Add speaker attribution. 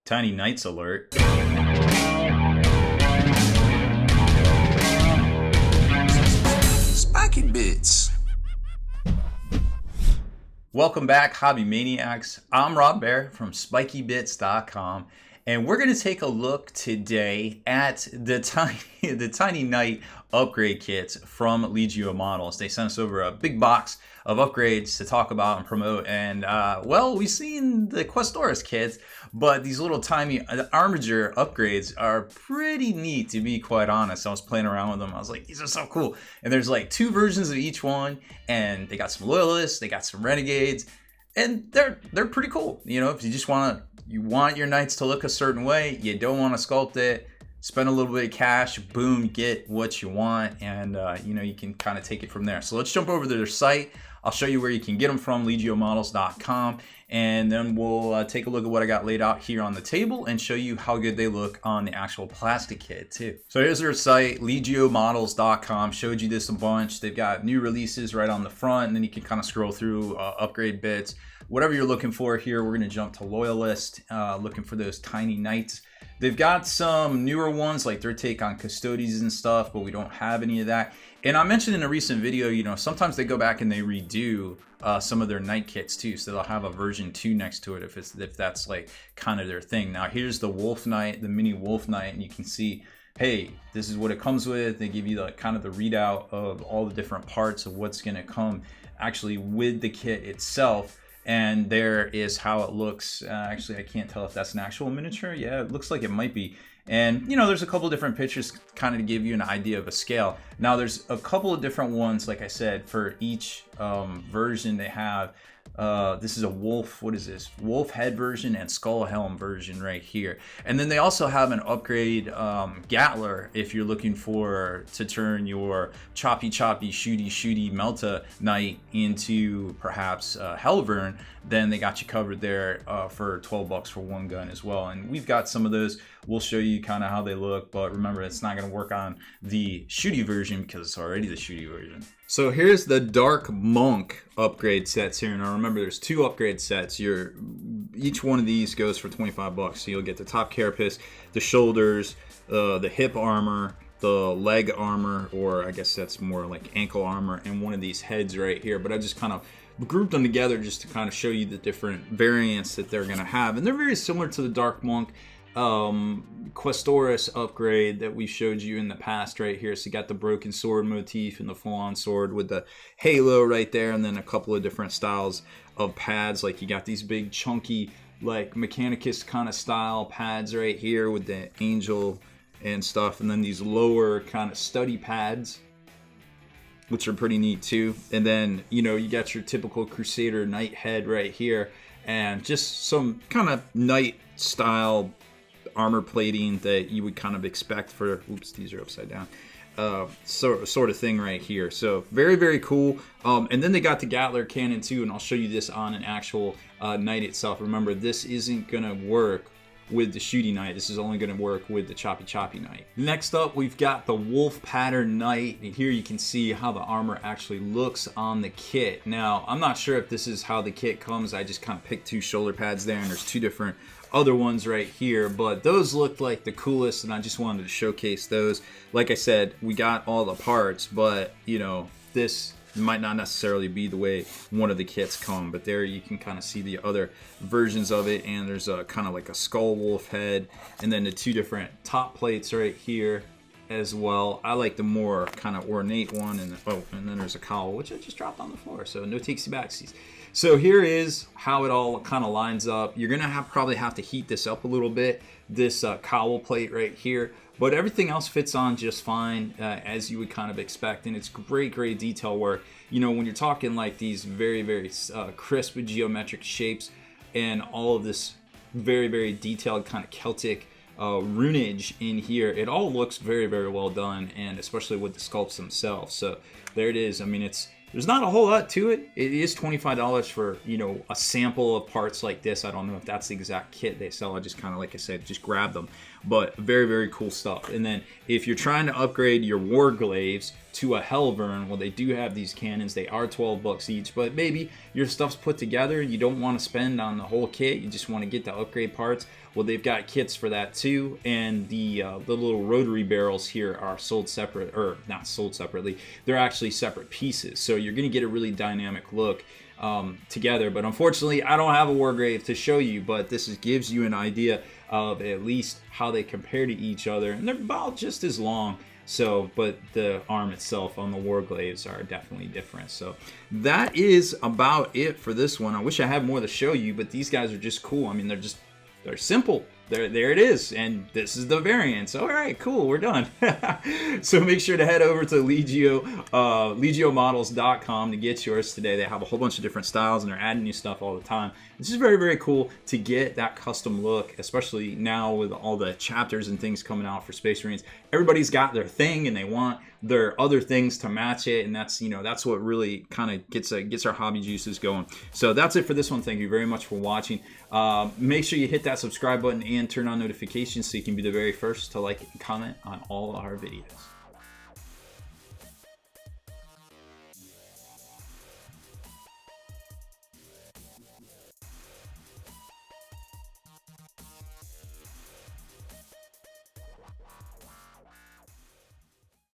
Speaker 1: Tiny Knights alert.
Speaker 2: Spiky Bits.
Speaker 1: Welcome back, Hobby Maniacs. I'm Rob Bear from SpikyBits.com, and we're going to take a look today at the Tiny Knight upgrade kits from Legio Models. They sent us over a big box of upgrades to talk about and promote, and well, we've seen the Questoris kits, but these little tiny Armiger upgrades are pretty neat, to be quite honest. I was playing around with them. I was like, these are so cool. And there's like 2 versions of each one, and they got some Loyalists, they got some Renegades, and they're pretty cool. You know, if you just want your Knights to look a certain way, you don't want to sculpt it, spend a little bit of cash, boom, get what you want, and you know, you can kind of take it from there. So let's jump over to their site. I'll show you where you can get them from, legiomodels.com, and then we'll take a look at what I got laid out here on the table and show you how good they look on the actual plastic kit too. So here's their site, legiomodels.com. Showed you this a bunch. They've got new releases right on the front, and then you can kind of scroll through upgrade bits. Whatever you're looking for here, we're going to jump to Loyalist, looking for those Tiny Knights. They've got some newer ones, like their take on Custodes and stuff, but we don't have any of that. And I mentioned in a recent video, you know, sometimes they go back and they redo some of their Knight kits too, so they'll have a version 2 next to it if that's like kind of their thing. Now here's the Wolf Knight, the mini Wolf Knight, and you can see, hey, this is what it comes with. They give you the kind of the readout of all the different parts of what's going to come actually with the kit itself. And there is how it looks. Actually, I can't tell if that's an actual miniature. Yeah, it looks like it might be. And, you know, there's a couple different pictures kind of to give you an idea of a scale. Now, there's a couple of different ones, like I said, for each version they have. This is a wolf, what is this? Wolf head version and skull helm version right here. And then they also have an upgrade Gatler if you're looking to turn your choppy, shooty Melta Knight into perhaps Hellvern. Then they got you covered there for $12 for one gun as well. And we've got some of those. We'll show you kind of how they look, but remember, it's not going to work on the shooty version because it's already the shooty version. So here's the Dark Monk upgrade sets here. Now remember, there's 2 upgrade sets. Each one of these goes for $25. So you'll get the top carapace, the shoulders, the hip armor, the leg armor, or I guess that's more like ankle armor, and one of these heads right here. But I just kind of grouped them together just to kind of show you the different variants that they're going to have. And they're very similar to the Dark Monk Questoris upgrade that we showed you in the past right here. So you got the broken sword motif and the full-on sword with the halo right there, and then a couple of different styles of pads. Like you got these big chunky like Mechanicus kind of style pads right here with the angel and stuff, and then these lower kind of study pads, which are pretty neat too. And then, you know, you got your typical Crusader Knight head right here, and just some kind of Knight style armor plating that you would kind of expect for, oops, these are upside down, sort of thing right here. So very, very cool. And then they got the Gatler cannon too, and I'll show you this on an actual Knight itself. Remember, this isn't gonna work with the shooty Knight. This is only going to work with the choppy Knight. Next up, we've got the Wolf Pattern Knight, and here you can see how the armor actually looks on the kit. Now, I'm not sure if this is how the kit comes. I just kind of picked 2 shoulder pads there, and there's 2 different other ones right here, but those looked like the coolest, and I just wanted to showcase those. Like I said, we got all the parts, but you know, this might not necessarily be the way one of the kits come, but there you can kind of see the other versions of it. And there's a kind of like a skull wolf head, and then the 2 different top plates right here as well. I like the more kind of ornate one, and then there's a cowl, which I just dropped on the floor, so no takesy backsies. So here is how it all kind of lines up. You're gonna probably have to heat this up a little bit, this cowl plate right here, but everything else fits on just fine, as you would kind of expect. And it's great detail work. You know, when you're talking like these very, very crisp geometric shapes and all of this very, very detailed kind of Celtic runage in here, it all looks very, very well done, and especially with the sculpts themselves. So there it is. I mean, there's not a whole lot to it. It is $25 for, you know, a sample of parts like this. I don't know if that's the exact kit they sell. I just kind of, like I said, just grab them. But very, very cool stuff. And then if you're trying to upgrade your Warglaives to a Hellvern, well, they do have these cannons. They are $12 each, but maybe your stuff's put together. You don't want to spend on the whole kit. You just want to get the upgrade parts. Well, they've got kits for that too, and the little rotary barrels here are sold separate, or not sold separately. They're actually separate pieces, so you're going to get a really dynamic look together. But unfortunately, I don't have a Wargrave to show you, but this gives you an idea of at least how they compare to each other, and they're about just as long. So, but the arm itself on the Warglaves are definitely different. So that is about it for this one. I wish I had more to show you, but these guys are just cool. I mean, they're simple. There it is, and this is the variant. So, all right, cool, we're done. So make sure to head over to Legio, legiomodels.com to get yours today. They have a whole bunch of different styles, and they're adding new stuff all the time. It's just very, very cool to get that custom look, especially now with all the chapters and things coming out for Space Marines. Everybody's got their thing, and they want their other things to match it, and that's what really kind of gets our hobby juices going. So that's it for this one. Thank you very much for watching. Make sure you hit that subscribe button and turn on notifications so you can be the very first to like and comment on all our videos.